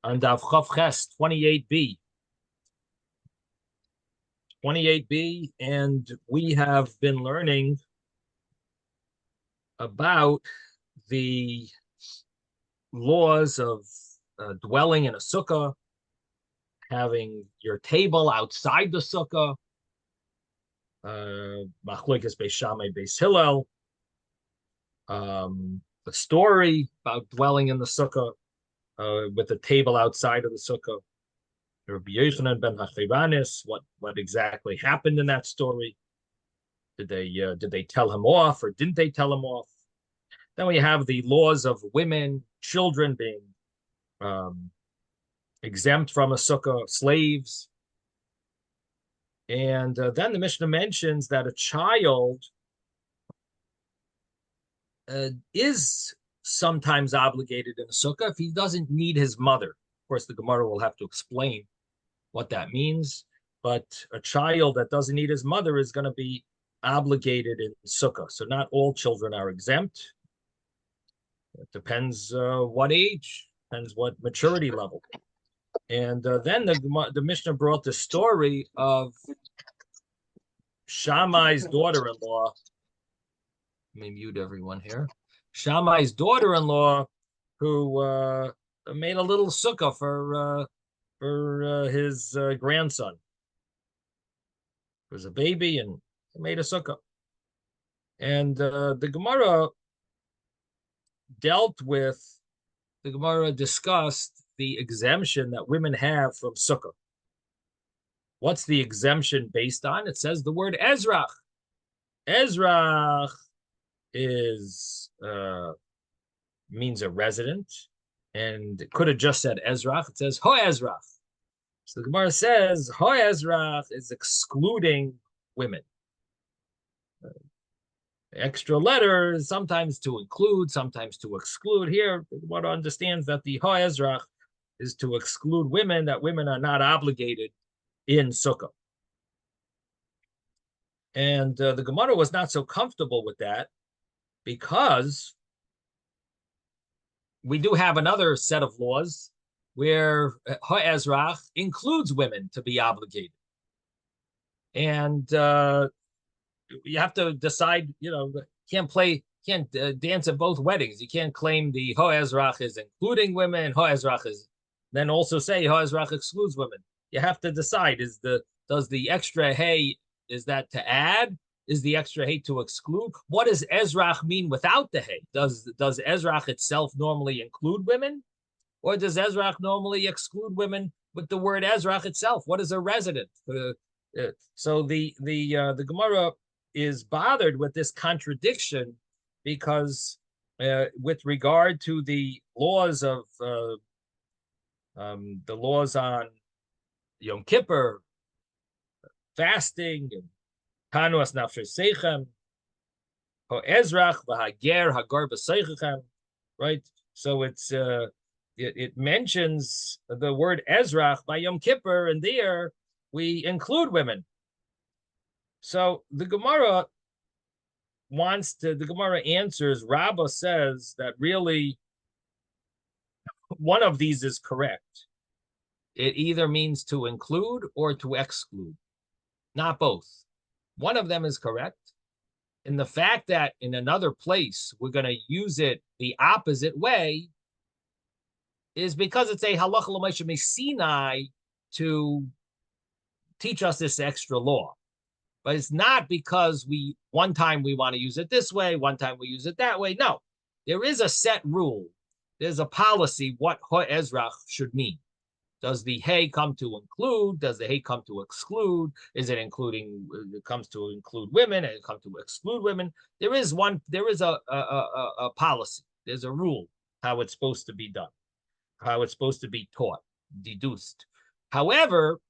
on Daf Chav Ches 28b. 28b, and we have been learning about the laws of dwelling in a sukkah, having your table outside the sukkah, Machlokes Beis Shammai Beis Hillel, the story about dwelling in the sukkah with the table outside of the sukkah. Rabbi Yochanan ben Hachiranis, what exactly happened in that story? Did they tell him off or didn't they tell him off? Then we have the laws of women, children being exempt from a sukkah, slaves. And then the Mishnah mentions that a child is sometimes obligated in a sukkah if he doesn't need his mother. Of course, the Gemara will have to explain what that means, but a child that doesn't need his mother is going to be obligated in sukkah. So not all children are exempt. It depends what age, depends what maturity level. And then the Mishnah brought the story of Shammai's daughter-in-law. Let me mute everyone here. Shammai's daughter-in-law, who made a little sukkah for his grandson. It was a baby, and he made a sukkah. And the Gemara discussed the exemption that women have from sukkah. What's the exemption based on? It says the word ezrach. Ezrach is means a resident, and it could have just said ezrach. It says ho-ezrach. So the Gemara says ho-ezrach is excluding women. Extra letters, sometimes to include, sometimes to exclude. Here, one understands that the ho-ezrach is to exclude women, that women are not obligated in sukkah. And the Gemara was not so comfortable with that because we do have another set of laws where ho-ezrach includes women to be obligated. And you have to decide, can't dance at both weddings. You can't claim the ho-ezrach is including women, ho-ezrach is, then also say ho-ezrach excludes women. You have to decide, does the extra hey, is that to add? Is the extra hey to exclude? What does ezrach mean without the hey? Does ezrach itself normally include women? Or does ezrach normally exclude women with the word ezrach itself? What is a resident? So the Gemara is bothered with this contradiction because with regard to the laws of the laws on Yom Kippur, fasting, and Tanuas Nafshe Seichem, Ho-ezrach v'hager hagar b'seichechem, right? So it mentions the word ezrach by Yom Kippur, and there we include women. So the Gemara answers, Rabbah says that really one of these is correct. It either means to include or to exclude, not both. One of them is correct. And the fact that in another place we're going to use it the opposite way is because it's a halacha l'maisha Sinai to teach us this extra law. But it's not because one time we want to use it this way, one time we use it that way. No, there is a set rule. There's a policy what ho-ezrach should mean. Does the hey come to include? Does the hey come to exclude? Is it including? It comes to include women, and it comes to exclude women. There is a policy. There's a rule how it's supposed to be done, how it's supposed to be taught, deduced. However,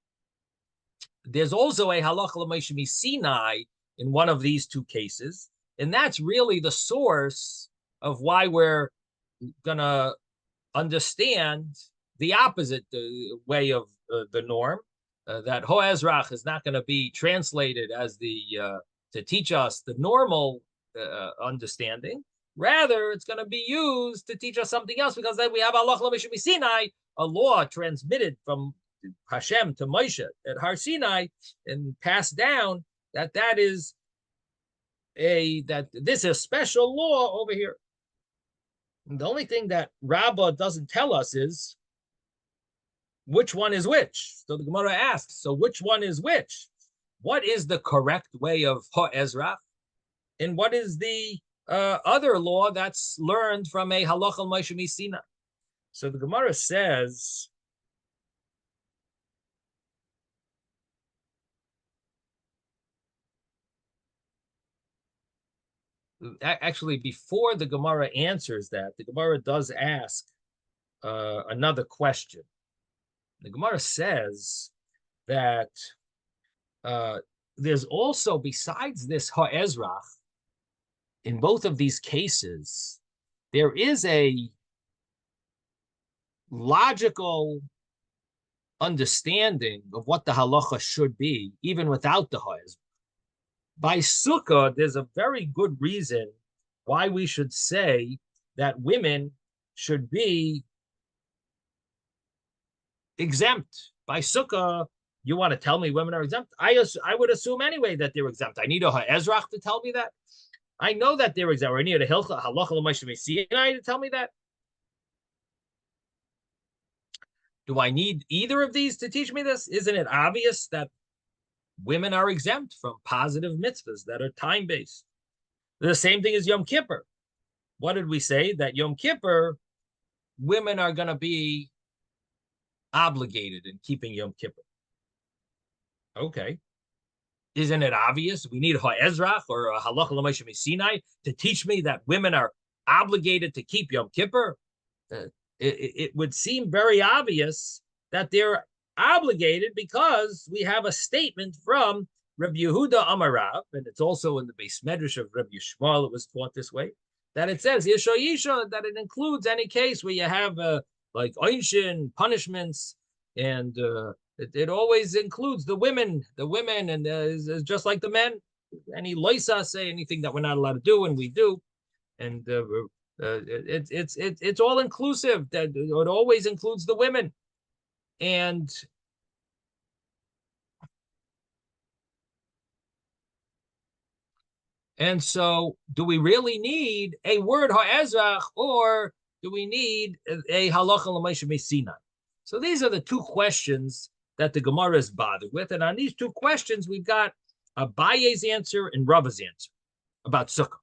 there's also a halacha l'maisha Sinai in one of these two cases, and that's really the source of why we're gonna understand the opposite way of the norm, that ho-ezrach is not going to be translated as to teach us the normal understanding. Rather, it's going to be used to teach us something else, because then we have halacha l'maisha Sinai, a law transmitted from Hashem to Moshe at Har Sinai and passed down, that this is a special law over here. And the only thing that Rabbah doesn't tell us is which one is which. So the Gemara asks, so which one is which? What is the correct way of ha'ezrach? And what is the other law that's learned from a halach al Moshe Sinai? So the Gemara says, actually, before the Gemara answers that, the Gemara does ask another question. The Gemara says that there's also, besides this ha'ezrach, in both of these cases, there is a logical understanding of what the halacha should be, even without the ha'ezrach. By Sukkah, there's a very good reason why we should say that women should be exempt. By Sukkah, you want to tell me women are exempt? I would assume anyway that they're exempt. I need a ha'ezrach to tell me that. I know that they're exempt. I need a halacha l'moshe Sinai to tell me that. Do I need either of these to teach me this? Isn't it obvious that women are exempt from positive mitzvahs that are time-based? The same thing as Yom Kippur. What did we say? That Yom Kippur, women are going to be obligated in keeping Yom Kippur. Okay. Isn't it obvious? We need a ha'ezrach or a halacha l'moshe Sinai to teach me that women are obligated to keep Yom Kippur? It would seem very obvious that they're obligated because we have a statement from Rabbi Yehuda Amarav, and it's also in the Beis Medrash of Rabbi Yishmael, it was taught this way, that it says, Yisha, that it includes any case where you have like oinshin, punishments, and it always includes the women, and is just like the men. Any loisa say anything that we're not allowed to do, and we do, and it's all inclusive. That it always includes the women, and so, do we really need a word ha'ezrach, or do we need a halacha l'moshe Sinai? So these are the two questions that the Gemara is bothered with. And on these two questions, we've got Abaye's answer and Rava's answer about Sukkah.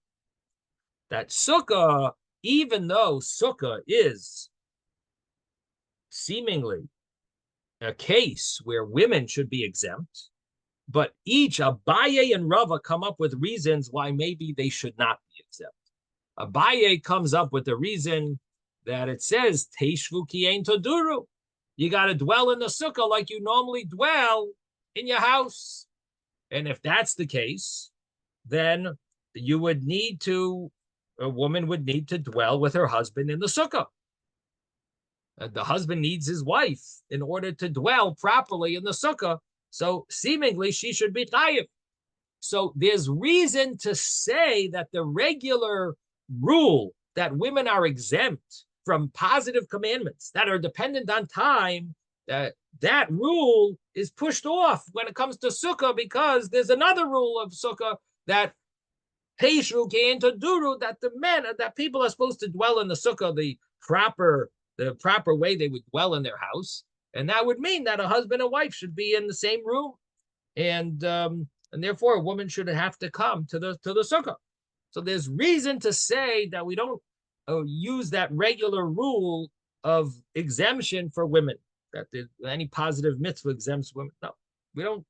That Sukkah, even though Sukkah is seemingly a case where women should be exempt, but each Abaye and Rava come up with reasons why maybe they should not be exempt. Abaye comes up with the reason that it says, Teishvu ki ein toduru. You got to dwell in the sukkah like you normally dwell in your house. And if that's the case, then a woman would need to dwell with her husband in the sukkah. The husband needs his wife in order to dwell properly in the sukkah. So seemingly she should be chayiv. So there's reason to say that the regular rule that women are exempt from positive commandments that are dependent on time, that rule is pushed off when it comes to sukkah, because there's another rule of sukkah that Peshu came to duru, that that people are supposed to dwell in the sukkah the proper way they would dwell in their house. And that would mean that a husband and wife should be in the same room. And therefore a woman should have to come to the sukkah. So there's reason to say that we don't use that regular rule of exemption for women, that any positive mitzvah exempts women. No, we don't.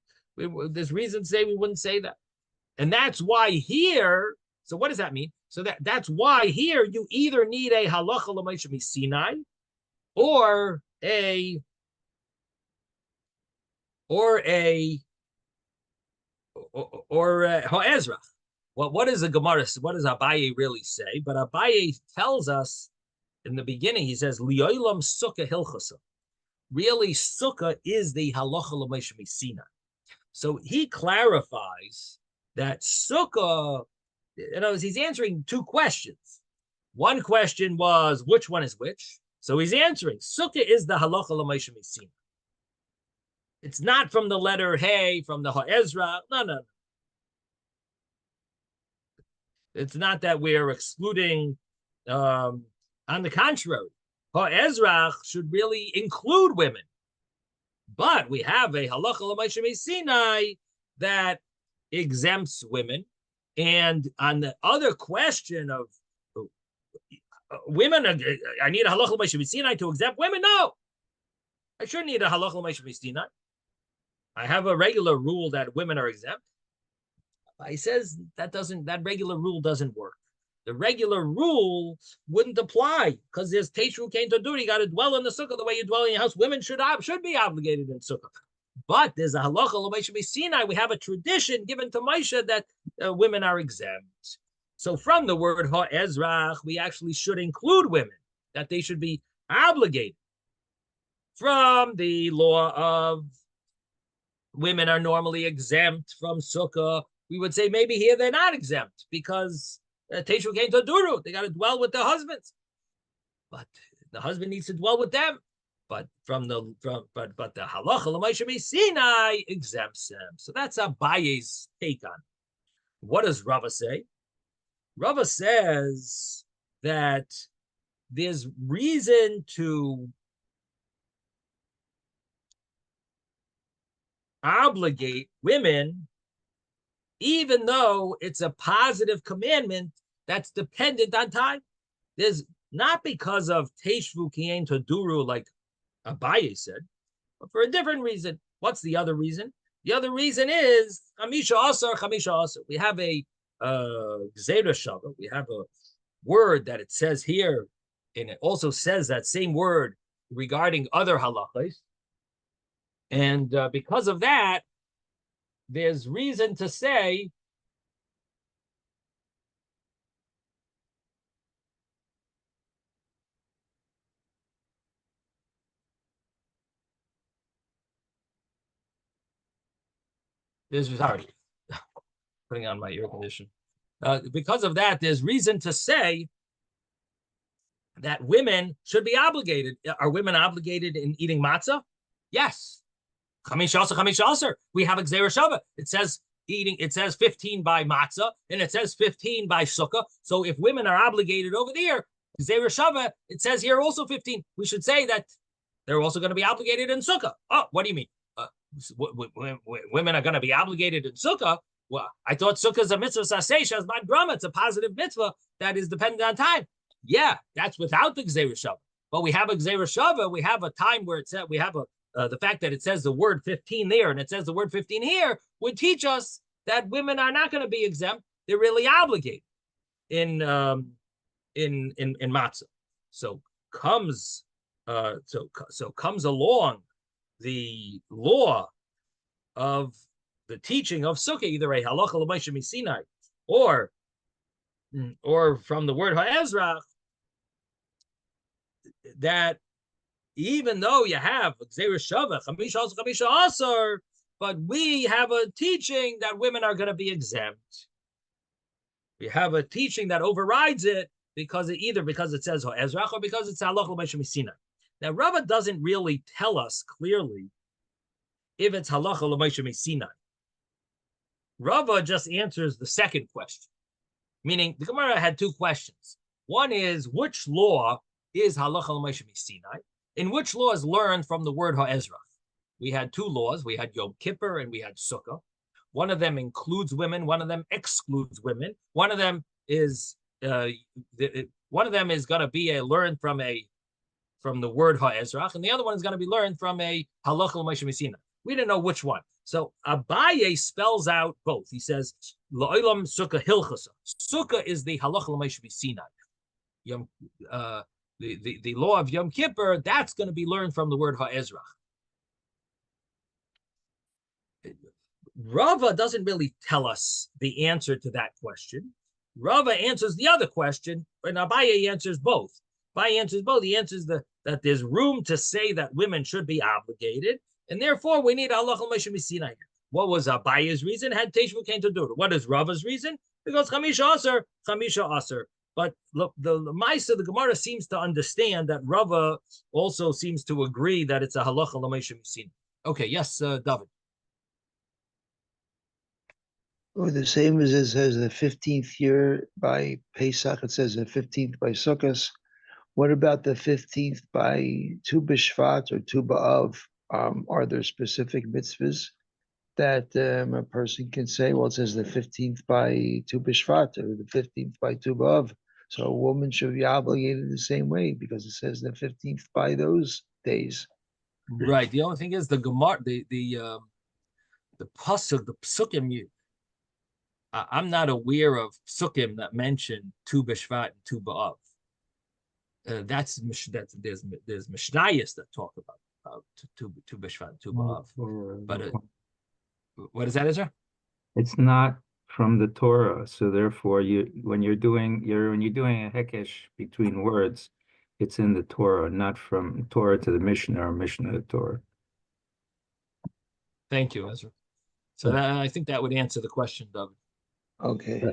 There's reason to say we wouldn't say that. And that's why here, so what does that mean? So that's why here you either need a halacha l'moshe Sinai or a ha'ezrach. Well, what does the Gemara, what does Abaye really say? But Abaye tells us in the beginning, he says, Li'olam sukkah hilchasa. Really, sukkah is the halacha l'moshe Sinai. So he clarifies that sukkah, he's answering two questions. One question was, which one is which? So he's answering, Sukkah is the halacha l'Moshe Sinai. It's not from the letter Hey, from the Ha'ezra. No. It's not that we're excluding. On the contrary, Ha'ezra should really include women. But we have a halacha l'Moshe Sinai that exempts women. And on the other question of women, I need a halacha l'Moshe Sinai to exempt women? No, I shouldn't need a halacha l'Moshe Sinai. I have a regular rule that women are exempt. He says that regular rule doesn't work. The regular rule wouldn't apply because there's Teishru Kain Tadur. You got to dwell in the sukkah the way you dwell in your house. Women should be obligated in sukkah. But there's a halacha l'Moshe Sinai. We have a tradition given to Moshe that women are exempt. So from the word ha'ezrach, we actually should include women, that they should be obligated. From the law of women are normally exempt from sukkah, we would say maybe here they're not exempt because Teishu Kain Taduru, they got to dwell with their husbands. But the husband needs to dwell with them. But the halacha l'Moshe Sinai exempts them. So that's Abaye's take on it. What does Rava say? Rava says that there's reason to obligate women, even though it's a positive commandment that's dependent on time. There's not because of Teshvu Kien Taduru, like Abaye said, but for a different reason. What's the other reason? The other reason is Chamisha Asar. We have a Gzeira Shava. We have a word that it says here, and it also says that same word regarding other halachas. And because of that, there's reason to say putting on my air conditioner. Because of that, there's reason to say that women should be obligated. Are women obligated in eating matzah? Yes. Chamisha Aser. We have a Gzeira Shava. It says 15 by matzah, and it says 15 by sukkah. So if women are obligated over there, Gzeira Shava, it says here also 15. We should say that they're also going to be obligated in sukkah. Oh, what do you mean? Women are going to be obligated in sukkah? Well, I thought sukkah is a mitzvah saseh as my drama. It's a positive mitzvah that is dependent on time. Yeah, that's without the Gzeira Shava. But we have a Gzeira Shava. We have a time where it's we have the fact that it says the word 15 there and it says the word 15 here would teach us that women are not going to be exempt. They're really obligated in matzah. So comes along the law of the teaching of sukkah, either a halacha l'Moshe Sinai or from the word ha'ezrach, that even though you have Gzeira Shava, Chamisha Asar, but we have a teaching that women are going to be exempt. We have a teaching that overrides it because it says ha'ezrach or because it's halacha l'Moshe Sinai. Now, Rava doesn't really tell us clearly if it's halacha l'Moshe Sinai. Rava just answers the second question, meaning the Gemara had two questions. One is, which law is halacha l'Moshe Sinai? In which law is learned from the word ha'ezrach? We had two laws. We had Yom Kippur and we had Sukkah. One of them includes women. One of them excludes women. One of them is going to be learned from the word ha'ezrach, and the other one is going to be learned from a halacha l'Moshe Sinai. We didn't know which one. So Abaye spells out both. He says, La'olam Sukkah Hilchasa. Sukkah is the halacha l'Moshe Sinai. The law of Yom Kippur, that's going to be learned from the word ha'ezrach. Rava doesn't really tell us the answer to that question. Rava answers the other question, and Abaye answers both. Abaye answers both. He answers that there's room to say that women should be obligated, and therefore we need halacha l'Moshe Sinai here. What was Abaye's reason? Had Teshvu Kain Taduru. What is Rava's reason? Because Chamisha Aser. But look, the Maisa, the Gemara seems to understand that Rava also seems to agree that it's a halacha l'meisha misin. Okay, yes, David. Or the same as it says the 15th year by Pesach, it says the 15th by Sukkot. What about the 15th by Tu B'Shvat or Tu B'Av? Are there specific mitzvahs that a person can say, well, it says the 15th by Tu B'Shvat or the 15th by Tu B'Av. So a woman should be obligated the same way because it says the 15th by those days. Right. The only thing is the Gemara, the pasuk, the psukim. I'm not aware of psukim that mention Tu B'Shvat and Tu B'Av. That's there's Mishnayos that talk about Tu B'Shvat and Tu B'Av. But what is that, Ezra? It's not from the Torah, so therefore, when you're doing a hekesh between words, it's in the Torah, not from Torah to the Mishnah or Mishnah to Torah. Thank you, Ezra. So I think that would answer the question, David. Okay.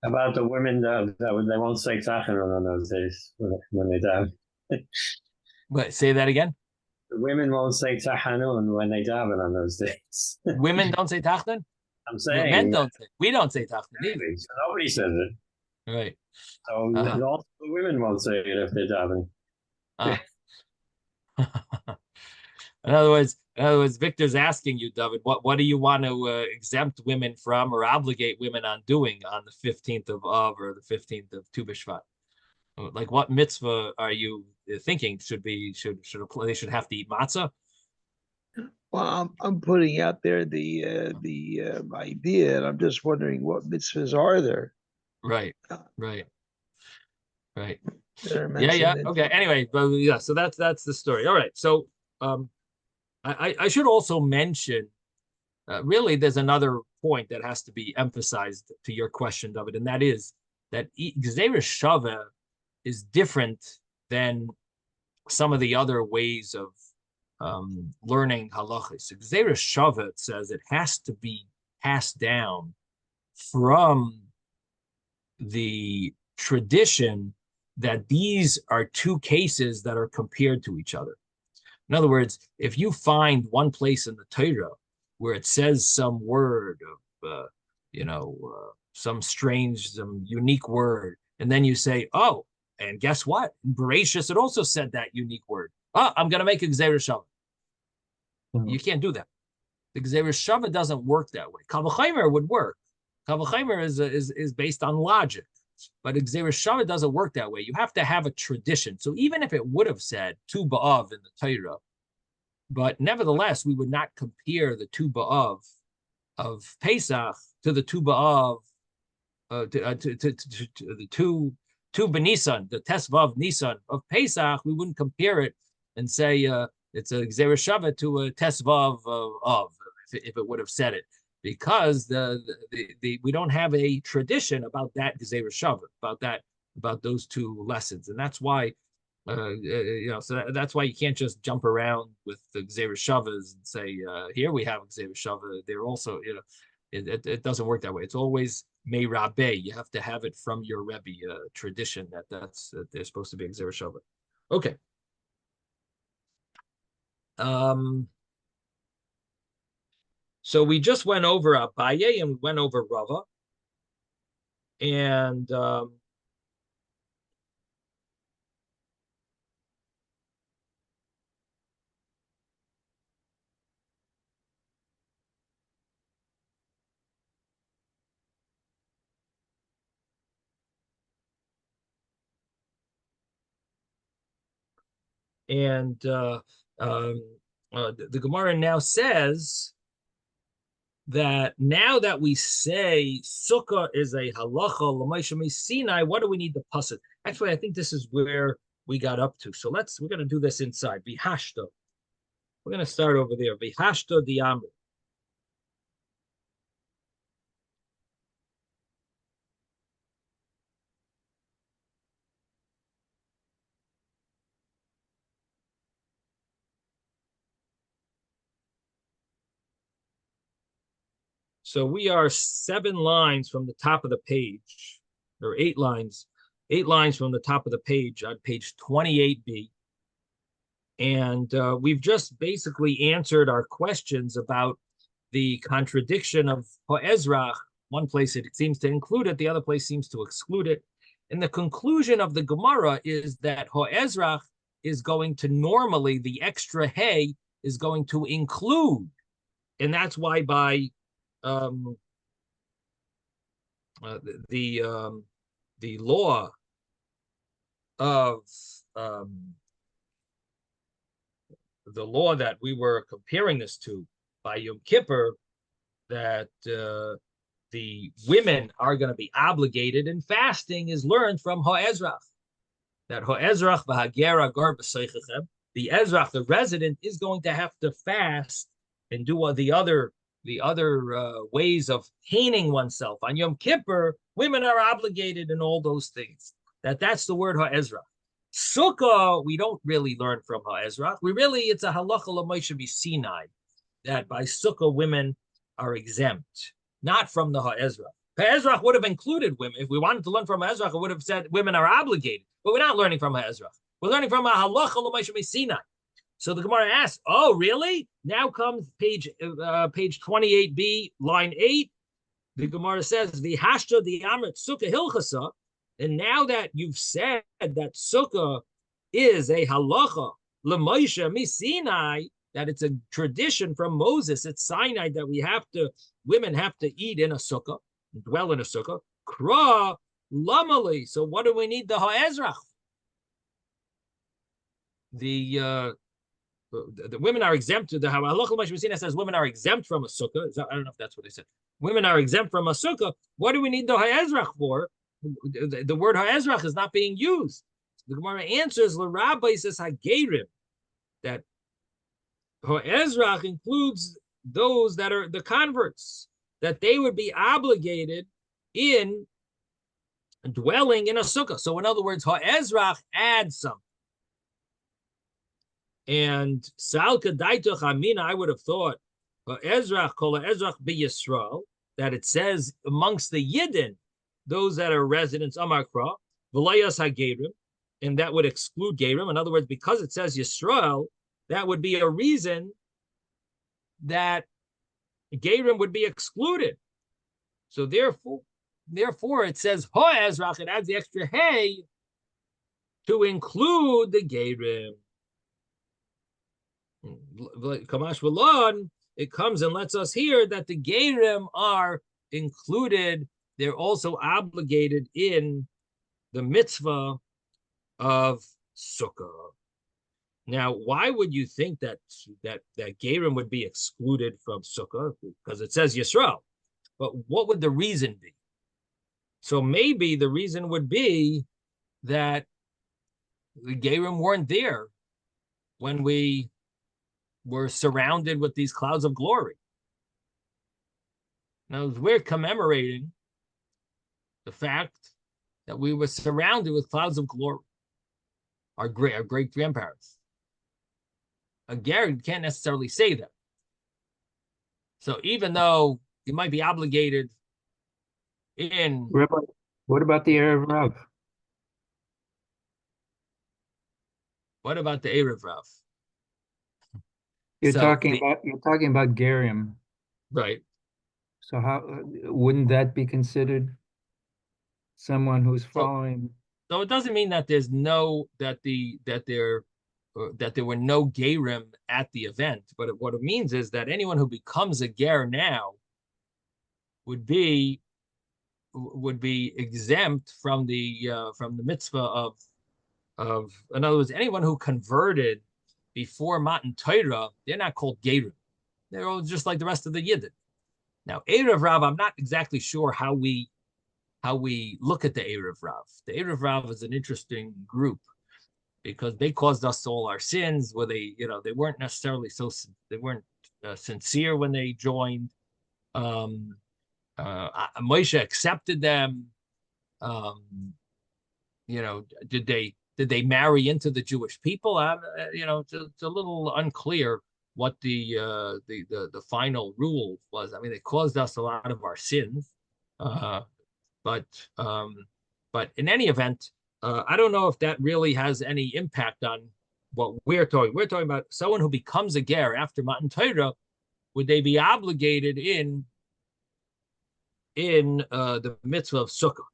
About the women that they won't say tachanun on those days when they daven. Wait, say that again. The women won't say tachanun when they daven on those days. Women don't say tachanun? I'm saying men don't say. We don't say tachanun either. So nobody says it. Right. So also the women won't say it if they're davening. In other words, Victor's asking you, David, what do you want to exempt women from or obligate women on doing on the 15th of Av or the 15th of Tu B'Shvat? Like, what mitzvah are you thinking they should have to eat matzah? Well, I'm putting out there the idea, and I'm just wondering what mitzvahs are there. Right. Yeah. Okay. Anyway, but yeah. So that's the story. All right. So I should also mention, really, there's another point that has to be emphasized to your question, David, and that is that Gzeira Shava is different than some of the other ways of learning halachas. Gzeira Shava, it says, it has to be passed down from the tradition that these are two cases that are compared to each other. In other words, if you find one place in the Torah where it says some word of, some unique word, and then you say, oh, and guess what? In Bereshis, it also said that unique word. Oh, I'm going to make a Gzeira Shava. You can't do that. The Gzeira Shava doesn't work that way. Kal v'chomer would work. Kal v'chomer is based on logic. But Gzeira Shava doesn't work that way. You have to have a tradition. So even if it would have said Tu B'Av in the Torah, but nevertheless, we would not compare the Tu B'Av of Pesach to the Tu B'Av, to the Tu B'Nisan, the Tesvav Nisan of Pesach. We wouldn't compare it and say it's a Gzeira Shava to a Tesvav of, if it would have said it. Because we don't have a tradition about that Gzeira Shava, about those two lessons, and that's why, so that's why you can't just jump around with the Gzeira Shavas and say, here we have a Gzeira Shava. They're also, it doesn't work that way. It's always Mei Rabbe. You have to have it from your Rebbe tradition that they're supposed to be a Gzeira Shava. Okay. So we just went over Abaye and we went over Rava. And the Gemara now says that now that we say Sukkah is a halacha l'maisha Sinai, what do we need the pasuk? Actually, I think this is where we got up to. So we're going to do this inside. Vihashta. We're going to start over there. Vihashta diamru. So we are 7 lines from the top of the page, or 8 lines 8 lines from the top of the page on page 28b. And we've just basically answered our questions about the contradiction of ha'ezrach. One place it seems to include it, the other place seems to exclude it. And the conclusion of the Gemara is that ha'ezrach is going to normally, the extra hay is going to include. And that's why by the law of the law that we were comparing this to by Yom Kippur, that the women are going to be obligated, and fasting is learned from ha'ezrach. That ha'ezrach v'hagera gar b'seichechem, the ezrach, the resident, is going to have to fast and do the other ways of painting oneself. On Yom Kippur, women are obligated in all those things. That's the word ha'ezrach. Sukkah, we don't really learn from ha'ezrach. It's a halacha l'moshe b'Sinai, that by Sukkah women are exempt, not from the ha'ezrach. Ha'ezrach would have included women. If we wanted to learn from ha'ezrach, it would have said women are obligated. But we're not learning from ha'ezrach. We're learning from a halacha l'moshe b'Sinai. So the Gemara asks, oh, really? Now comes page 28b, line 8. The Gemara says, V'hashta di'amrit sukkah hilchasa. And now that you've said that sukkah is a halacha l'moshe miSinai, that it's a tradition from Moses, it's Sinai, that women have to eat in a sukkah, dwell in a sukkah. Kra lamali. So what do we need the ha'ezrach? The women are exempt. The halacha l'moshe miSinai says women are exempt from a sukkah. I don't know if that's what they said. Women are exempt from a sukkah. What do we need the ha'ezrach for? The word ha'ezrach is not being used. The Gemara answers, L'Rabbi says hagerim, that ha'ezrach includes those that are the converts, that they would be obligated in dwelling in a sukkah. So in other words, ha'ezrach adds something. And Salka Daituch Amina, I would have thought, ha'ezrach kol ha'ezrach b'Yisrael, that it says amongst the Yidden, those that are residents, Amakra, V'layas HaGerim, and that would exclude Gerim. In other words, because it says Yisrael, that would be a reason that Gerim would be excluded. So therefore it says ha'ezrach, it adds the extra hay to include the Gerim. Kamash V'lon, it comes and lets us hear that the Gerim are included. They're also obligated in the mitzvah of sukkah. Now, why would you think that Gerim would be excluded from sukkah? Because it says Yisrael. But what would the reason be? So maybe the reason would be that the Gerim weren't there when we were surrounded with these clouds of glory. Now, we're commemorating the fact that we were surrounded with clouds of glory, our great grandparents. A ger can't necessarily say that. So even though you might be obligated in, what about the Erev Rav? what about the Erev Rav? You're So talking about Gerim. right. So how wouldn't that be considered someone who's following? So it doesn't mean that there's that there were no gerim at the event, but what it means is that anyone who becomes a ger now would be exempt from the mitzvah of in other words, anyone who converted before Matan Torah, they're not called gerim. They're all just like the rest of the Yidden. Now, Erev Rav, I'm not exactly sure how we look at the Erev Rav. The Erev Rav is an interesting group because they caused us all our sins. Where they weren't necessarily sincere when they joined. Moshe accepted them. Did they marry into the Jewish people? It's a little unclear what the final rule was. I mean, they caused us a lot of our sins, but But in any event, I don't know if that really has any impact on what we're talking. We're talking about someone who becomes a ger after Matan Torah. Would they be obligated in the mitzvah of sukkah?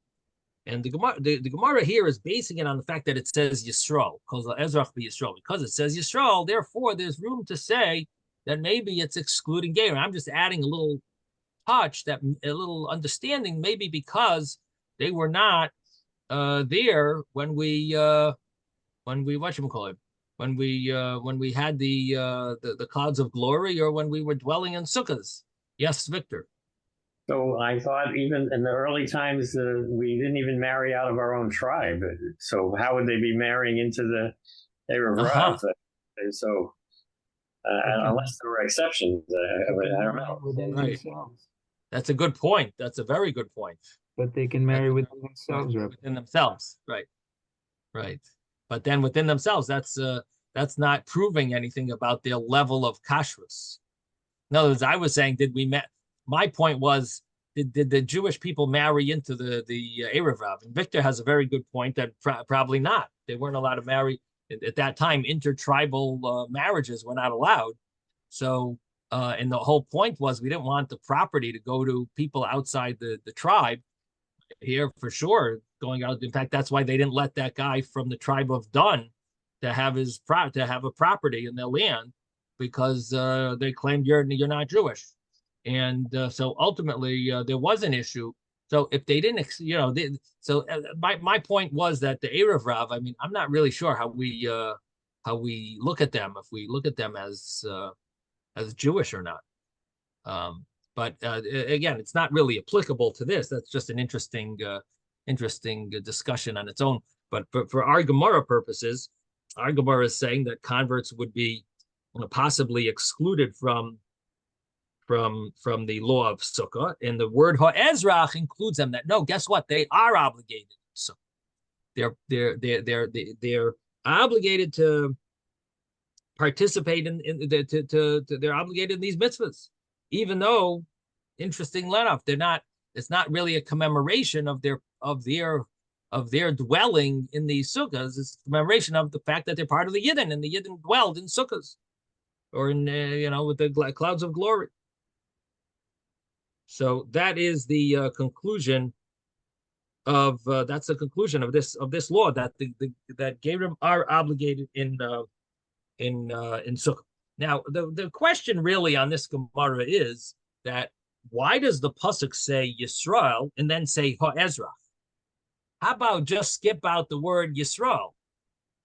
And the Gemara here is basing it on the fact that it says Yisrael, because Ezrach be Yisrael. Because it says Yisrael, therefore there's room to say that maybe it's excluding ger. I'm just adding a little touch, that a little understanding, maybe because they were not there when we whatchamacallit, when we had the clouds of glory, or when we were dwelling in sukkahs. Yes, Victor. So I thought even in the early times we didn't even marry out of our own tribe. So how would they be marrying into the Erev Rav? So unless there were exceptions, I don't know. Right. That's a good point. That's a very good point. But they can marry within themselves, right? Within themselves, right? Right. But then within themselves, that's not proving anything about their level of kashrus. In other words, I was saying, my point was, did the Jewish people marry into the Erev Rav? And Victor has a very good point that probably not. They weren't allowed to marry at that time. Intertribal marriages were not allowed. So, and the whole point was we didn't want the property to go to people outside the tribe. Here, for sure, going out. In fact, that's why they didn't let that guy from the tribe of Dan to have a property in their land, because they claimed you're not Jewish. And so ultimately there was an issue. So if they didn't, my point was that the Erev Rav, I mean, I'm not really sure how we look at them, if we look at them as Jewish or not. But again, it's not really applicable to this. That's just an interesting discussion on its own. But for our Gemara purposes, our Gemara is saying that converts would be possibly excluded from the law of sukkah, and the word ha'ezrach includes them. That no, guess what? They are obligated. So they're obligated to participate they're obligated in these mitzvahs, even though, interestingly enough, they're not. It's not really a commemoration of their dwelling in these sukkahs. It's a commemoration of the fact that they're part of the Yidden, and the Yidden dwelled in sukkahs, or in with the clouds of glory. So that is the conclusion of that's the conclusion of this law, that that Gerim are obligated in sukkah. Now the question really on this Gemara is that why does the pasuk say Yisrael and then say ha'ezrach? How about just skip out the word Yisrael?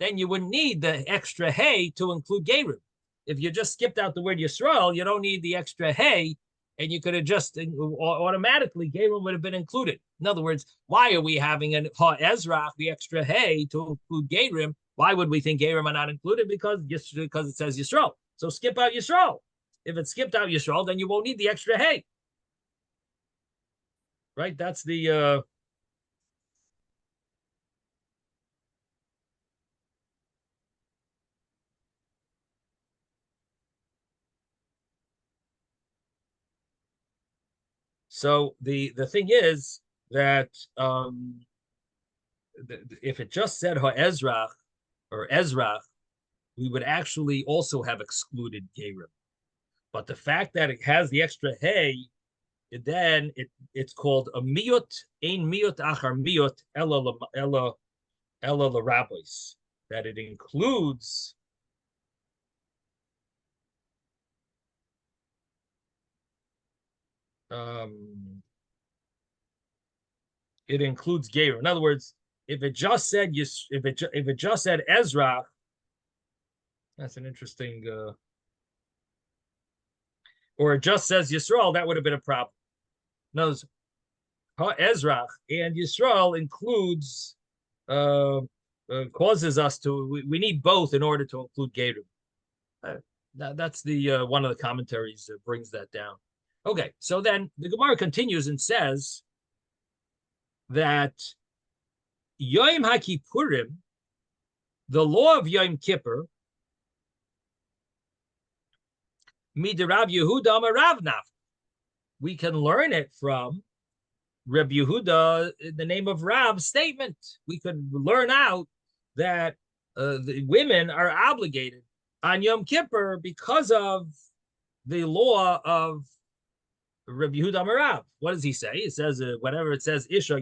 Then you wouldn't need the extra hey to include Gerim. If you just skipped out the word Yisrael, you don't need the extra hey, and you could have just automatically Gerim would have been included. In other words, why are we having an ha'ezrach, the extra hey, to include Gerim? Why would we think Gerim are not included? Because it says Yisrael. So skip out Yisrael. If it skipped out Yisrael, then you won't need the extra hey. Right? That's the So the thing is that if it just said ha'ezrach or ezrach, we would actually also have excluded Gerim. But the fact that it has the extra hey, then it's called a miyut, ein miyut achar miyut ella l'rabbis, that it includes Gerim. In other words, if it just said if it just said Ezra, that's an interesting. Or it just says Yisrael, that would have been a problem. No, Ezra and Yisrael includes causes us to. We need both in order to include Gerim. That's the one of the commentaries that brings that down. Okay, so then the Gemara continues and says that Yom HaKippurim, the law of Yom Kippur, Midirav Yehuda Amarav Naf, we can learn it from Rabbi Yehuda, in the name of Rab's statement, we could learn out that the women are obligated on Yom Kippur because of the law of Rabbi Yehuda Amar Rab. What does he say? It says whatever it says, Isha,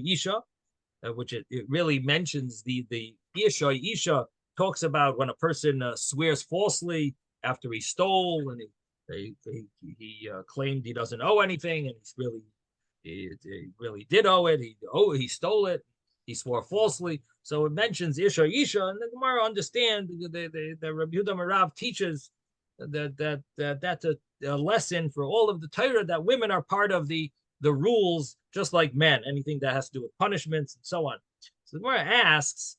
which it really mentions the Isha talks about when a person swears falsely after he stole and he claimed he doesn't owe anything, and he really did owe it. He stole it. He swore falsely. So it mentions Isha, and the Gemara understand the Rabbi Yehuda Amar Rab teaches that's a lesson for all of the Torah, that women are part of the rules just like men. Anything that has to do with punishments and so on. So the Gemara asks,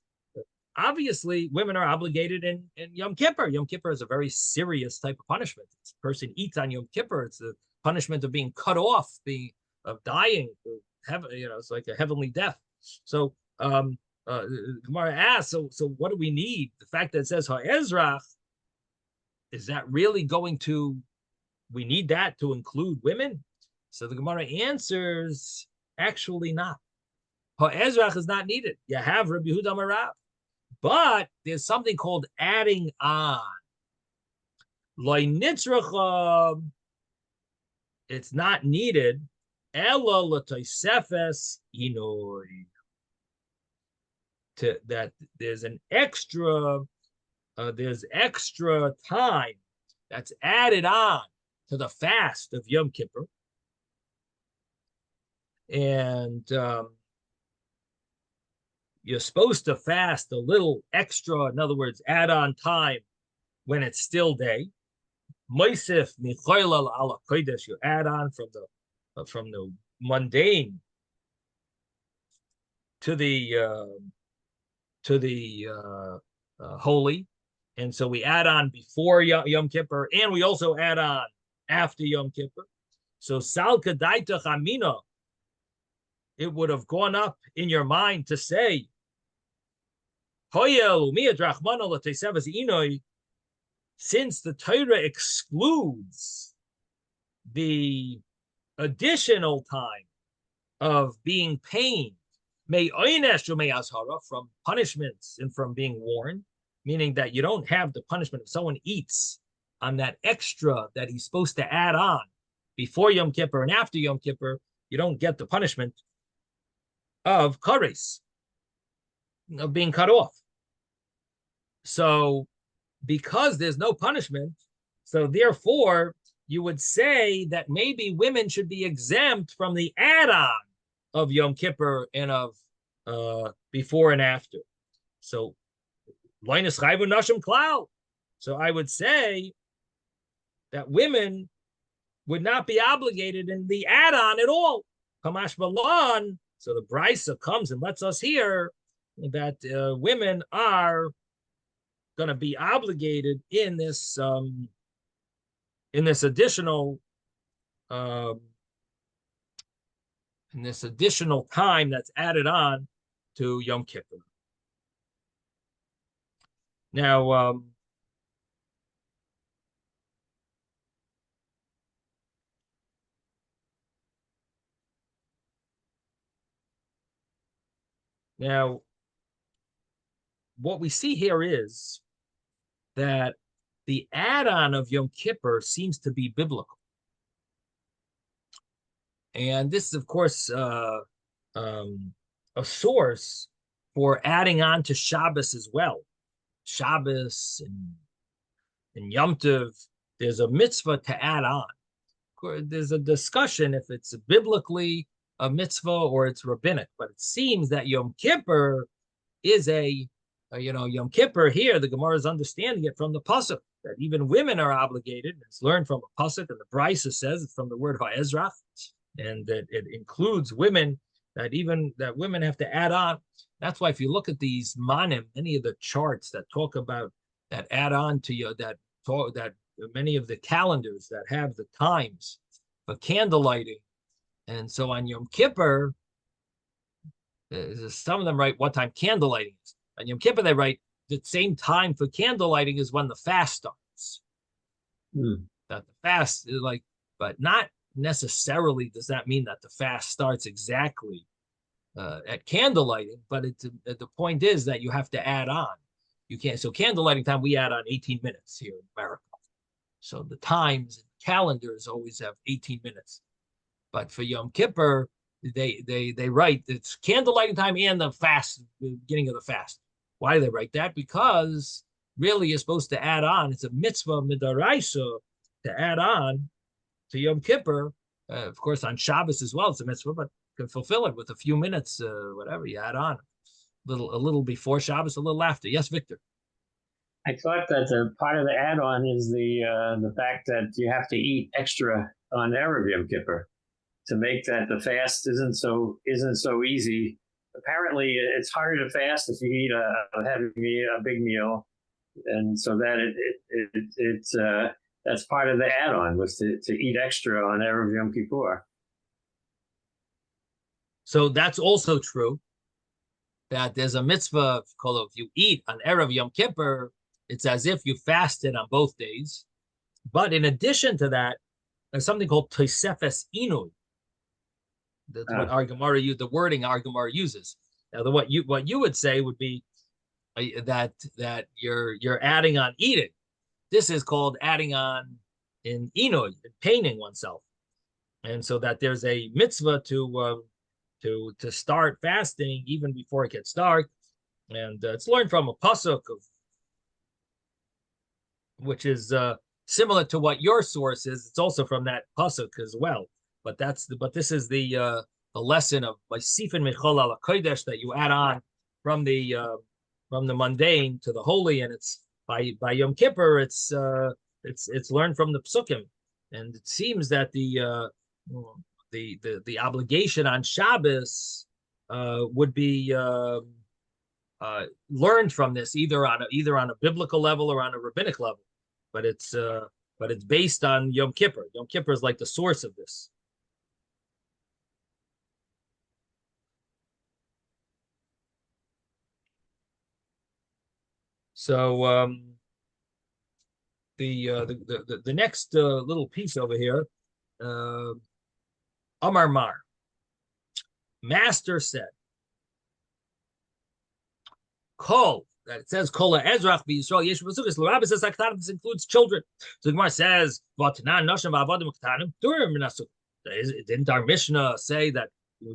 obviously, women are obligated in Yom Kippur. Yom Kippur is a very serious type of punishment. If a person eats on Yom Kippur, it's the punishment of being cut off, of dying. It's like a heavenly death. So Gemara asks, so what do we need? The fact that it says ha'ezrach, is that really going to? We need that to include women? So the Gemara answers, actually not. Ha'ezrach is not needed. You have Rabbi Yehuda Amar Rab. But there's something called adding on. Lo nitzracha, it's not needed. Ela l'toisefes inoi. That there's an extra, there's extra time that's added on to the fast of Yom Kippur. And you're supposed to fast a little extra, in other words, add on time when it's still day. Moisef michoylal ala kodesh, you add on from the mundane to the holy, and so we add on before Yom Kippur, and we also add on after Yom Kippur. So salka daita chamina, it would have gone up in your mind to say, since the Torah excludes the additional time of being pained, from punishments and from being warned, meaning that you don't have the punishment if someone eats on that extra that he's supposed to add on before Yom Kippur and after Yom Kippur, you don't get the punishment of kares, of being cut off. So because there's no punishment, so therefore you would say that maybe women should be exempt from the add-on of Yom Kippur and of before and after. So so I would say that women would not be obligated in the add-on at all. Kamash Balan. So the Brisa comes and lets us hear that women are going to be obligated in this additional time that's added on to Yom Kippur. Now, what we see here is that the add-on of Yom Kippur seems to be biblical. And this is, of course, a source for adding on to Shabbos as well. Shabbos and Yom Tov, there's a mitzvah to add on. There's a discussion if it's biblically a mitzvah or it's rabbinic, but it seems that Yom Kippur is Yom Kippur here, the Gemara is understanding it from the pasuk, that even women are obligated. It's learned from a pasuk, and the Brisa says it's from the word ha'ezrach, and that it includes women, that women have to add on. That's why if you look at these manim, many of the charts that talk about that add on to you, that many of the calendars that have the times for candle lighting, and so on Yom Kippur, some of them write what time candle lighting is. On Yom Kippur, they write the same time for candle lighting is when the fast starts. That the fast is but not necessarily does that mean that the fast starts exactly at candle lighting, but the point is that you have to add on. You can't. So candle lighting time, we add on 18 minutes here in America. So the times and calendars always have 18 minutes. But for Yom Kippur, they write it's candle lighting time and the fast, the beginning of the fast. Why do they write that? Because really you're supposed to add on. It's a mitzvah midaraisa to add on to Yom Kippur. Of course, on Shabbos as well, it's a mitzvah, but you can fulfill it with a few minutes, whatever you add on. A little before Shabbos, a little after. Yes, Victor. I thought that the part of the add-on is the fact that you have to eat extra on Erev Yom Kippur to make that the fast isn't so easy. Apparently, it's harder to fast if you eat a big meal, and so that it's that's part of the add-on was to eat extra on Erev Yom Kippur. So that's also true. That there's a mitzvah called if you eat on Erev Yom Kippur, it's as if you fasted on both days. But in addition to that, there's something called Tosefes Inui. That's what our Gemara the wording our Gemara uses. Now, what you would say would be that you're adding on eating. This is called adding on in Inui, in painting oneself, and so that there's a mitzvah to start fasting even before it gets dark, and it's learned from a pasuk which is similar to what your source is. It's also from that pasuk as well. But this is the lesson of by Sifin Michol al Kodesh that you add on from the mundane to the holy, and it's by Yom Kippur. It's learned from the psukim, and it seems that the obligation on Shabbos would be learned from this either on a biblical level or on a rabbinic level, but it's based on Yom Kippur. Yom Kippur is like the source of this. So the next little piece over here, Amar Mar, Master said, Kol, that it says Kol Ezrach Yisrael Yeshu B'Sukkos. L'Rabbi says Aktanim. This includes children. So the Gemara says V'Tanan Noshim V'Avodim Aktanim Durim Minasuk. Didn't our Mishnah say that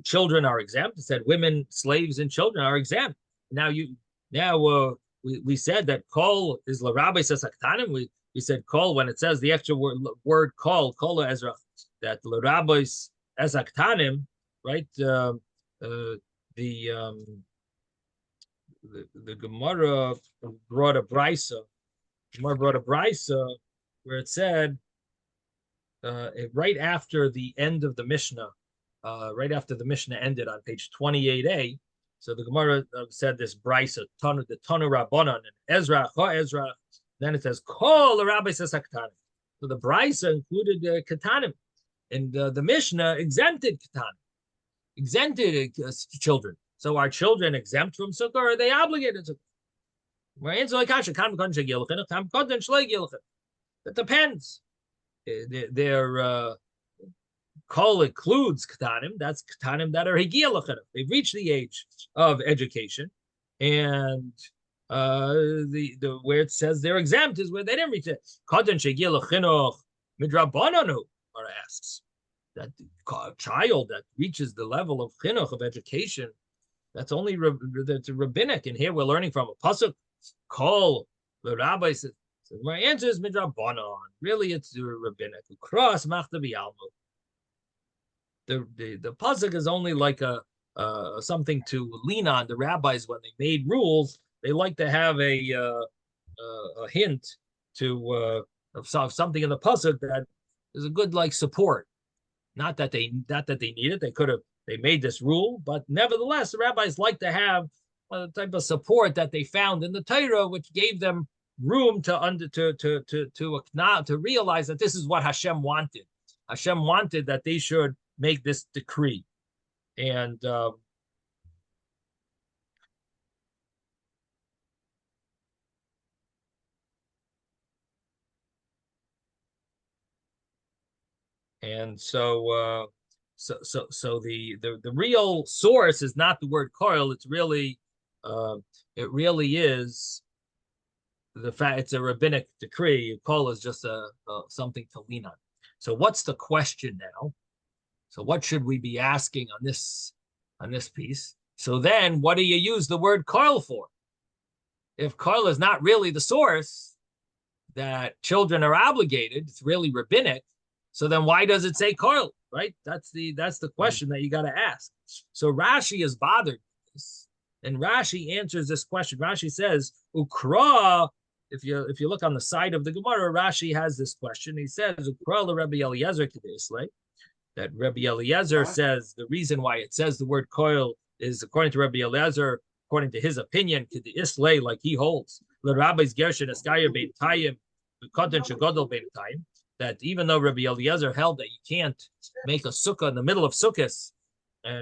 children are exempt? It said women, slaves, and children are exempt. Now we said that Kol is L'Rabbi says Aktanim. We said Kol when it says the extra word Kol Ezrach, that L'Rabbi as Aktanim, right? The Gemara brought a brisa. Where it said right after the end of the Mishnah, right after the Mishnah ended on page 28a. So the Gemara said this brisa, the Tanu Rabbanan, and Ezra. Then it says Kol Rabbi says Katanim. So the brisa included Katanim, and the Mishnah exempted Katanim, exempted children. So are children exempt from Sukkah, or are they obligated to? It depends. Their Kol includes Katanim. That's Katanim that are Higia L'Chenuch. They've reached the age of education, and the where it says they're exempt is where they didn't reach it. Katan Shegia L'Chenuch Midrabananu, Mara asks, that child that reaches the level of chinuch, of education, that's only that's rabbinic. And here we're learning from a pasuk, Kol. The rabbi says, so my answer is midrabanan. Really, it's rabbinic. Cross machta b'yalmud. The pasuk is only like a something to lean on. The rabbis, when they made rules, they like to have a hint to of something in the pasuk that is a good like support. Not that they need it. They made this rule, but nevertheless, the rabbis like to have a type of support that they found in the Torah, which gave them room to realize that this is what Hashem wanted. Hashem wanted that they should make this decree, and And so the real source is not the word koil. It's really it really is the fact it's a rabbinic decree. Koil is just a something to lean on. So what's the question now? So what should we be asking on this piece? So then what do you use the word koil for? If koil is not really the source that children are obligated, it's really rabbinic. So then why does it say koil, right? That's the question that you got to ask. So Rashi is bothered with this, and Rashi answers this question. Rashi says, ukra, if you look on the side of the Gemara, Rashi has this question. He says, ukra le Rabbi Eliezer Kedisle, that Rabbi Eliezer says the reason why it says the word koil is according to Rabbi Eliezer, according to his opinion, Kedisle, like he holds, le Rabbi's Gershon Eskayer Beit Tayim, Koden Shegodol Beit Tayim, that even though Rabbi Eliezer held that you can't make a sukkah in the middle of sukkahs,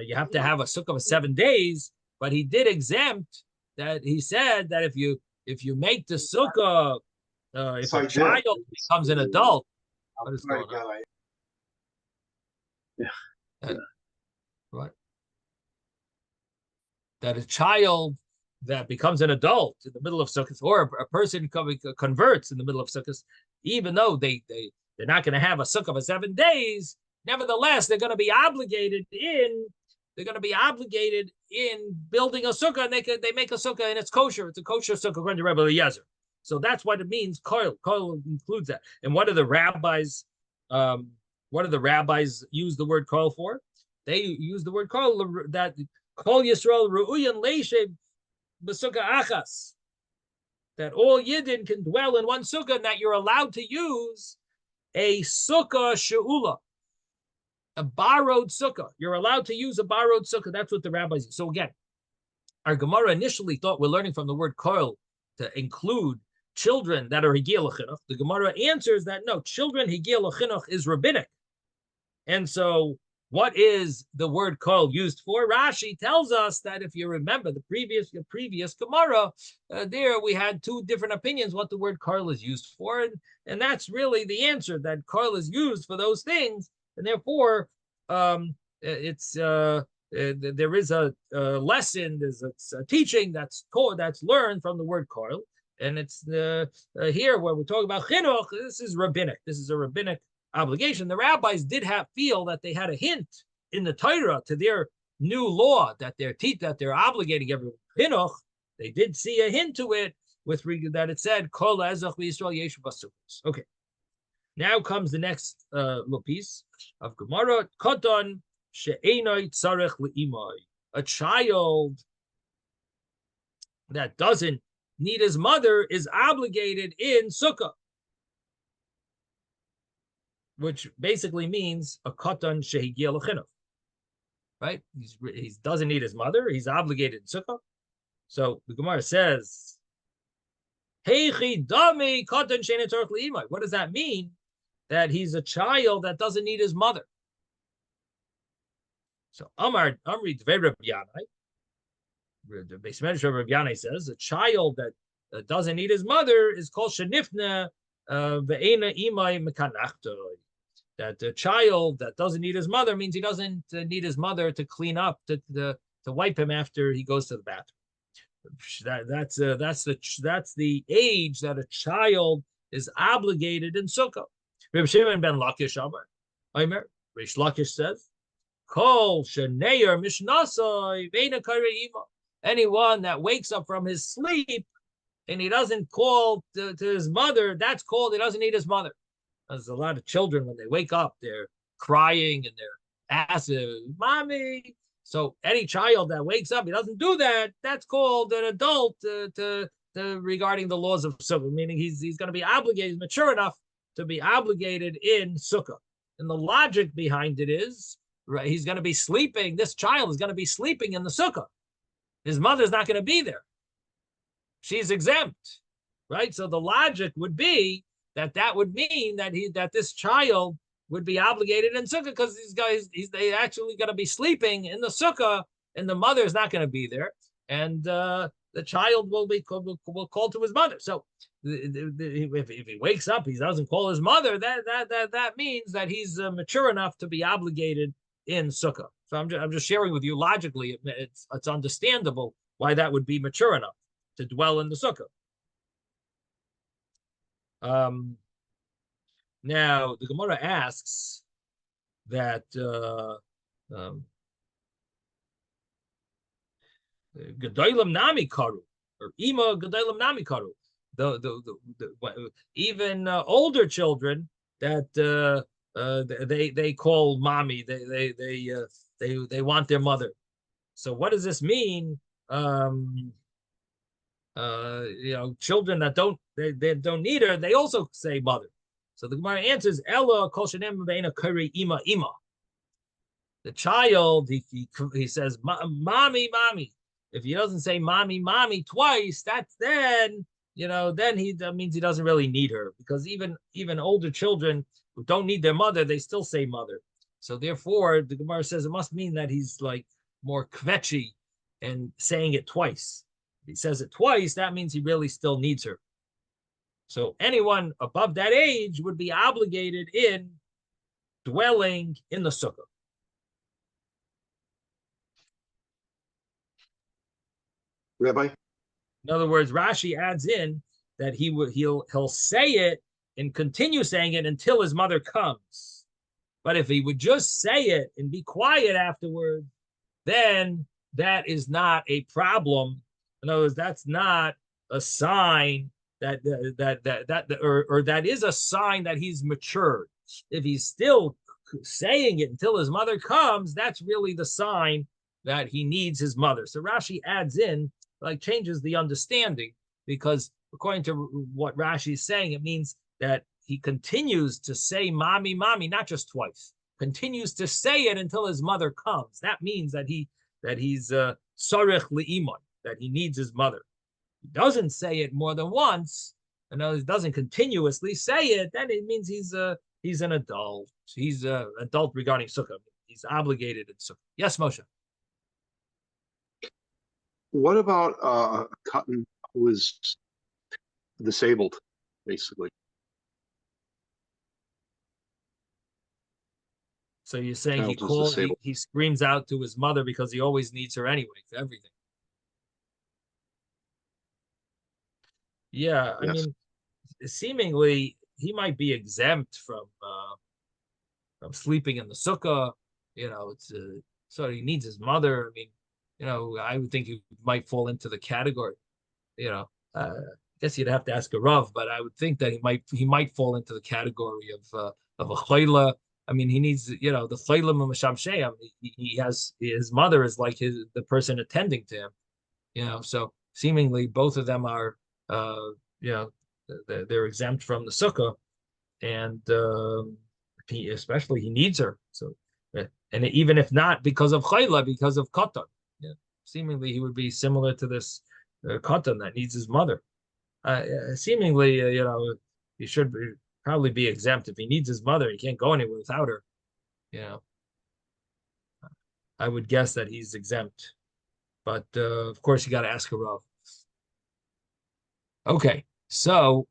you have to have a sukkah of 7 days, but he did exempt that. He said that if you make the sukkah, if a child becomes an adult, what is going on? What? That a child that becomes an adult in the middle of sukkahs, or a person converts in the middle of sukkahs, even though they're not going to have a sukkah for 7 days, nevertheless they're going to be obligated in building a sukkah, and they make a sukkah and it's kosher. It's a kosher sukkah according to Rabbi Eliezer. So that's what it means. Koil includes that. And what do the rabbis use the word koil for? They use the word koil that kol Yisrael ru'uyan leishe b'sukkah achas, that all Yidden can dwell in one sukkah, and that you're allowed to use a sukkah she'ula, a borrowed sukkah. You're allowed to use a borrowed sukkah. That's what the rabbis use. So again, our Gemara initially thought we're learning from the word koil to include children that are higiyah l'chinuch. The Gemara answers that no, children higiyah l'chinuch is rabbinic. And so what is the word koil used for? Rashi tells us that if you remember the previous Gemara, there we had two different opinions what the word koil is used for, and that's really the answer, that koil is used for those things, and therefore there is a lesson, there's a teaching that's learned from the word koil, and it's here where we're talking about chinuch. This is rabbinic. This is a rabbinic obligation. The rabbis did feel that they had a hint in the Torah to their new law that they're obligating everyone. Chinuch, they did see a hint to it with that it said kol ezach v'Yisrael yeshu b'sukkos. Okay, now comes the next little piece of Gemara. Koton she'enoi tzarech le'imoi, a child that doesn't need his mother is obligated in sukkah, which basically means a katan shehigiyah l'chinuch, right? He doesn't need his mother. He's obligated in sukkah. So the Gemara says, "Heichi dami katan she'enoi tzarech le'imoi." What does that mean? That he's a child that doesn't need his mother. So Amri Dvei Reb Yanai, the Beis Medrash of Reb Yanai says, a child that doesn't need his mother is called shenifna ve'ena imai mekanachtoi. That the child that doesn't need his mother means he doesn't need his mother to clean up, to wipe him after he goes to the bathroom. That's the age that a child is obligated in sukkah. Reb Shimon ben Lakish Amar, Rish Lakish says, Kol sheneir mishnasai ve'ena karei ima. Anyone that wakes up from his sleep and he doesn't call to his mother, that's called he doesn't need his mother. There's a lot of children, when they wake up, they're crying and they're asking, Mommy. So any child that wakes up, he doesn't do that, that's called an adult regarding the laws of sukkah, meaning he's going to be obligated, he's mature enough to be obligated in sukkah. And the logic behind it is, right, he's going to be sleeping, this child is going to be sleeping in the sukkah. His mother's not going to be there. She's exempt, right? So the logic would be that would mean that this child would be obligated in sukkah, because these guys, they actually going to be sleeping in the sukkah, and the mother is not going to be there, and the child will call to his mother. So if he wakes up, he doesn't call his mother. That means that he's mature enough to be obligated in sukkah. So I'm just sharing with you logically. It's understandable why that would be mature enough to dwell in the sukkah. Now the Gemara asks that Gedolim Nami Karu or Ima Gedolim Nami Karu. Even older children that they call mommy. They want their mother. So what does this mean? Children that they don't need her, they also say mother. So the Gemara answers, Ella kol shenem beina kari ima ima. The child, he says, mommy, mommy. If he doesn't say mommy, mommy twice, that means he doesn't really need her, because even older children who don't need their mother, they still say mother. So therefore, the Gemara says it must mean that he's like more kvetchy and saying it twice. If he says it twice, that means he really still needs her. So anyone above that age would be obligated in dwelling in the sukkah. Rabbi? In other words, Rashi adds in that he'll say it and continue saying it until his mother comes. But if he would just say it and be quiet afterward, then that is not a problem. In other words, that's not a sign that is a sign that he's matured. If he's still saying it until his mother comes, that's really the sign that he needs his mother. So Rashi adds in, changes the understanding, because according to what Rashi is saying, it means that he continues to say mommy, mommy, not just twice, continues to say it until his mother comes. That means that he's sarich li'imon, that he needs his mother. He doesn't say it more than once, and he doesn't continuously say it, then it means he's an adult. He's an adult regarding sukkah. He's obligated in sukkah. Yes, Moshe. What about a cotton who is disabled, basically? So you're saying he screams out to his mother because he always needs her anyway for everything. Yeah, I mean, seemingly he might be exempt from sleeping in the sukkah. So he needs his mother. I mean, I would think he might fall into the category. I guess you'd have to ask a Rav, but I would think that he might fall into the category of a chayla. I mean, he needs, the chayla m'mashamsheim. He has, his mother is like the person attending to him. So seemingly both of them are, they're exempt from the sukkah, and he needs her. So, and even if not because of chayla, because of katan, seemingly he would be similar to this katan that needs his mother. Seemingly, he should probably be exempt. If he needs his mother, he can't go anywhere without her. I would guess that he's exempt, but of course you got to ask a Rav. Okay, so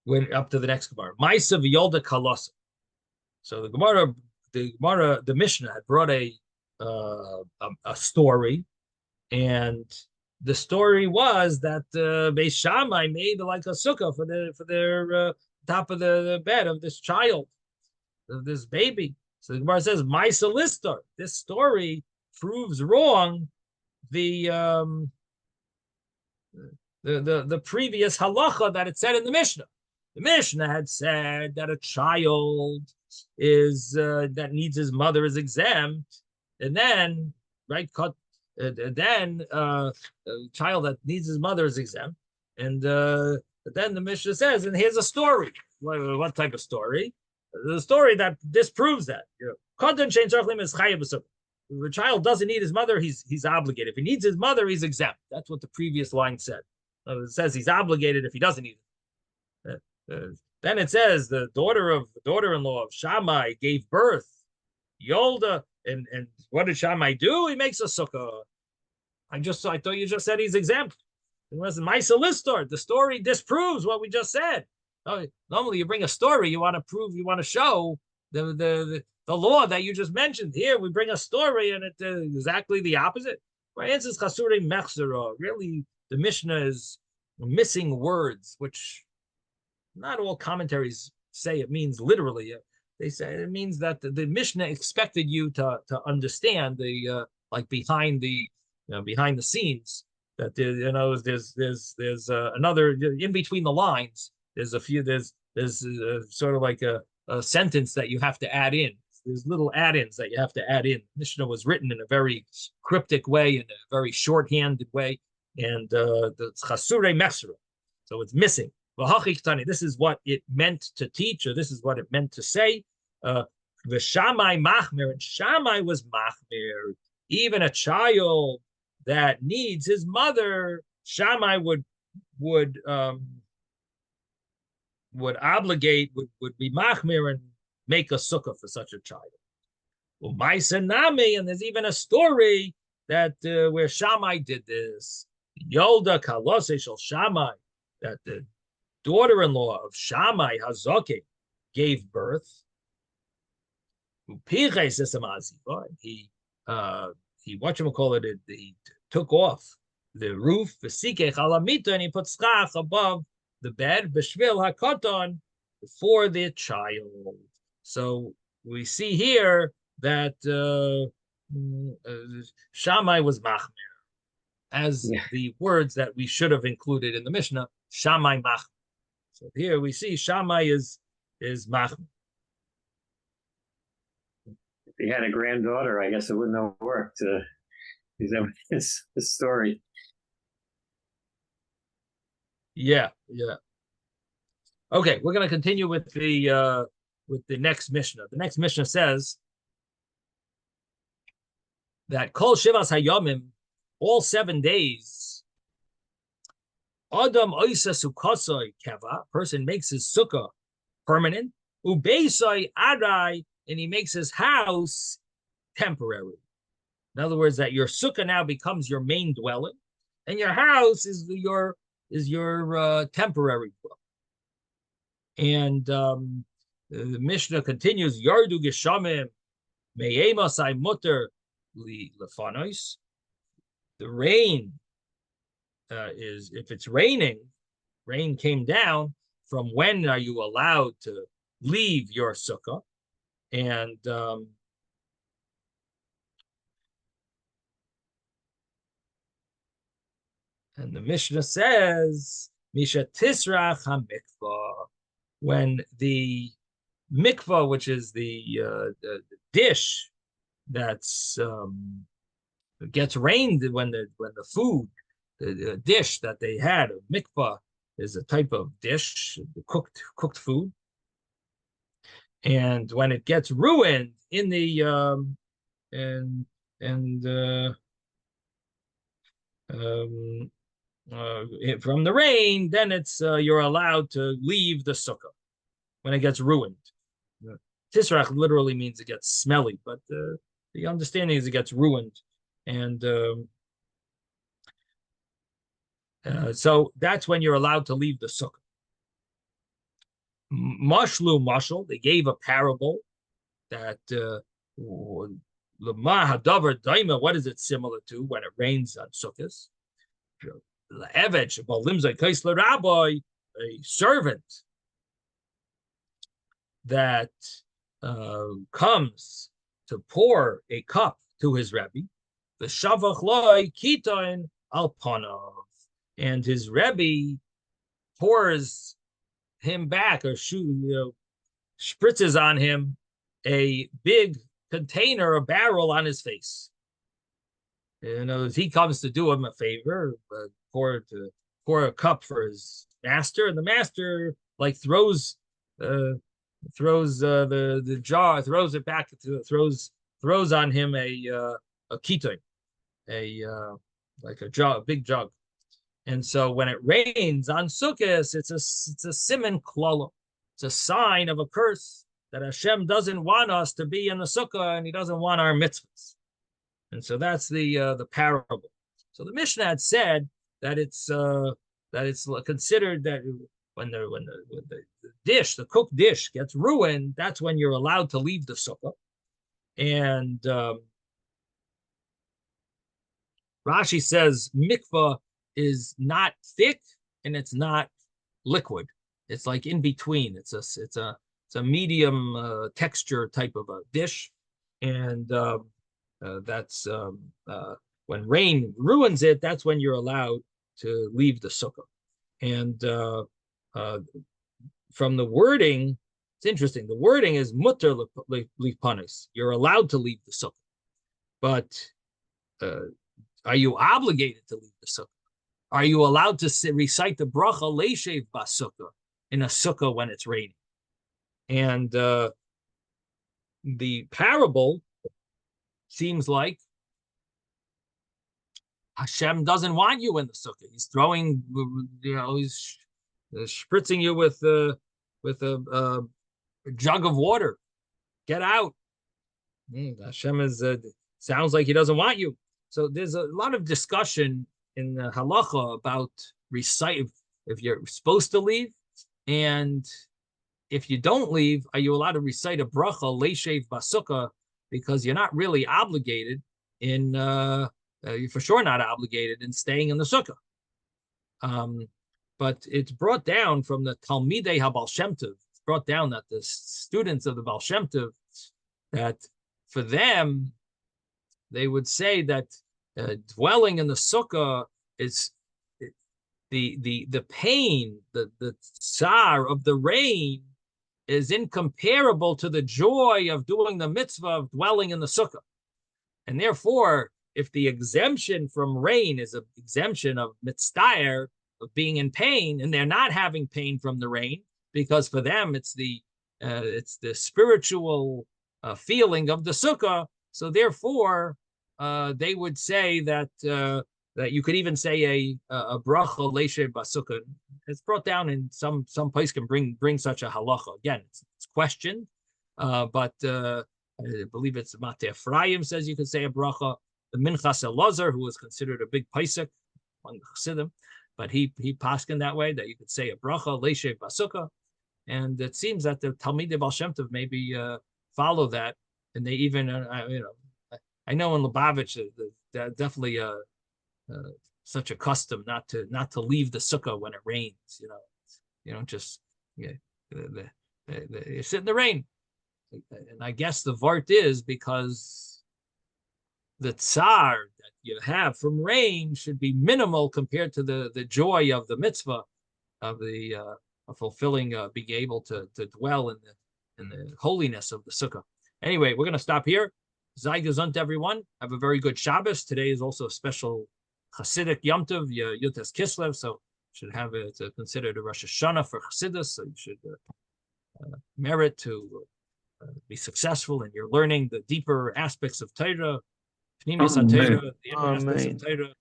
went up to the next Gemara. Ma'isa v'yolda kalasa. So the Mishnah had brought a story, and the story was that Beis Shammai made like a sukkah for their top of the bed of this child, of this baby. So the Gemara says, Ma'isa listar. This story proves wrong the previous halacha that it said in the Mishnah. The Mishnah had said that a child is that needs his mother is exempt, and then a child that needs his mother is exempt, and then the Mishnah says, and here's a story. What type of story? The story that disproves that. If a child doesn't need his mother, he's obligated. If he needs his mother, he's exempt. That's what the previous line said. It says he's obligated if he doesn't need it. Then it says the daughter-in-law of Shammai gave birth, Yolda, and what did Shammai do? He makes a sukkah. I thought you just said he's exempt. It was Maisa Listor. The story disproves what we just said. Normally, you bring a story, you want to prove, you want to show the law that you just mentioned. Here, we bring a story, and it's exactly the opposite. Really, the Mishnah is missing words, which not all commentaries say it means literally. They say it means that the Mishnah expected you to understand the like behind the scenes, that there's another in between the lines. There's sort of like a sentence that you have to add in. There's little add-ins that you have to add in. Mishnah was written in a very cryptic way, in a very shorthanded way, and the Chasurei Mesra, so it's missing. This is what it meant to teach, or this is what it meant to say. The Shammai Machmir, and Shammai was Machmir. Even a child that needs his mother, Shammai would be Machmir and make a sukkah for such a child. Well, and there's even a story that where Shammai did this. Yolda Kalose Shel Shammai, that the daughter-in-law of Shammai Hazoke gave birth. He he took off the roof, and he put schach above the bed, b'shvil hakoton, for the child. So we see here that Shammai was machmir, as the words that we should have included in the Mishnah, Shammai machmir. So here we see Shammai is machmir. If he had a granddaughter, I guess it wouldn't have worked. His story. Yeah. Okay, we're going to continue with the next Mishnah. The next Mishnah says that Kol Shivas Hayomim, all 7 days, Adam Oisa Sukkosoi Keva, person makes his sukkah permanent, Ubeisoi Adai, and he makes his house temporary. In other words, that your sukkah now becomes your main dwelling, and your house is your temporary dwelling. And the Mishnah continues, Yardu Geshamim Me'emasai Mutter Lefanois. The rain is, if it's raining, rain came down, from when are you allowed to leave your sukkah? And the Mishnah says, Misha Tisrach HaMikvah, when the mikvah, which is the dish that's gets rained, when the food, the dish that they had, a mikvah is a type of dish, cooked food, and when it gets ruined in the from the rain, then it's you're allowed to leave the sukkah when it gets ruined. Tisrach literally means it gets smelly, but the understanding is it gets ruined, and so that's when you're allowed to leave the sukkah. Mashlu mashal, they gave a parable that Lama hadavar daima, what is it similar to when it rains on sukkahs? A servant that comes to pour a cup to his Rebbe, the shavach loy kitain al panav, and his Rebbe pours him back, or spritzes on him a big container, a barrel on his face. He comes to do him a favor, pour a cup for his master, and the master like throws the jar, throws it back, throws on him a kitoi, like a jug, a big jug. And so when it rains on Sukkot, it's a siman klala. It's a sign of a curse that Hashem doesn't want us to be in the Sukkah, and He doesn't want our mitzvahs. And so that's the parable. So the Mishnah had said that it's considered that when the dish, the cooked dish, gets ruined, that's when you're allowed to leave the sukkah. And Rashi says mikvah is not thick and it's not liquid. It's like in between. It's a medium texture type of a dish, and that's when rain ruins it. That's when you're allowed to leave the sukkah. And from the wording, it's interesting. The wording is mutter lipanis. You're allowed to leave the sukkah, but are you obligated to leave the sukkah? Are you allowed to recite the bracha leishev basukkah in a sukkah when it's raining? And the parable seems like Hashem doesn't want you in the sukkah. He's throwing, he's spritzing you with a jug of water. Get out. Hashem sounds like he doesn't want you. So there's a lot of discussion in the halacha about recite if you're supposed to leave, and if you don't leave, are you allowed to recite a bracha leishev basukkah, because you're not really obligated in you're for sure not obligated in staying in the sukkah. But it's brought down from the Talmidei HaBaal Shem Tov. It's brought down that the students of the Baal Shem Tov, that for them, they would say that dwelling in the sukkah is the pain, the tsar of the rain is incomparable to the joy of doing the mitzvah of dwelling in the sukkah. And therefore, if the exemption from rain is an exemption of mitzdayer, of being in pain, and they're not having pain from the rain, because for them it's the spiritual feeling of the sukkah. So therefore, they would say that that you could even say a bracha leishev basukkah. It's brought down in some place can bring such a halacha. Again, it's questioned, but I believe it's Mate Ephraim says you could say a bracha. The Minchas Elazar, who was considered a big paisek among the Chassidim, but he paskened that way, that you could say a bracha leishev basukkah, and it seems that the Talmidei Baal Shem Tov maybe follow that, and they even I know in Lubavitch definitely such a custom not to leave the sukkah when it rains. You don't just you sit in the rain, and I guess the vart is because the tsar that you have from rain should be minimal compared to the joy of the mitzvah of the fulfilling, being able to dwell in the holiness of the sukkah. Anyway, we're going to stop here. Sei gesund, everyone. Have a very good Shabbos. Today is also a special Hasidic Yom Tov, Yutes Kislev, so you should have it considered a Rosh Hashanah for Hasidus. So you should merit to be successful in your learning the deeper aspects of Torah. Pnimis HaTorah, the inner aspects of Torah.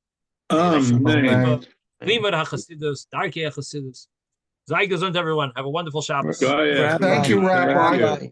Limud HaChasidus, Darkei HaChasidus. Sei gesund, everyone. Have a wonderful Shabbos. Thank you, Rabbi.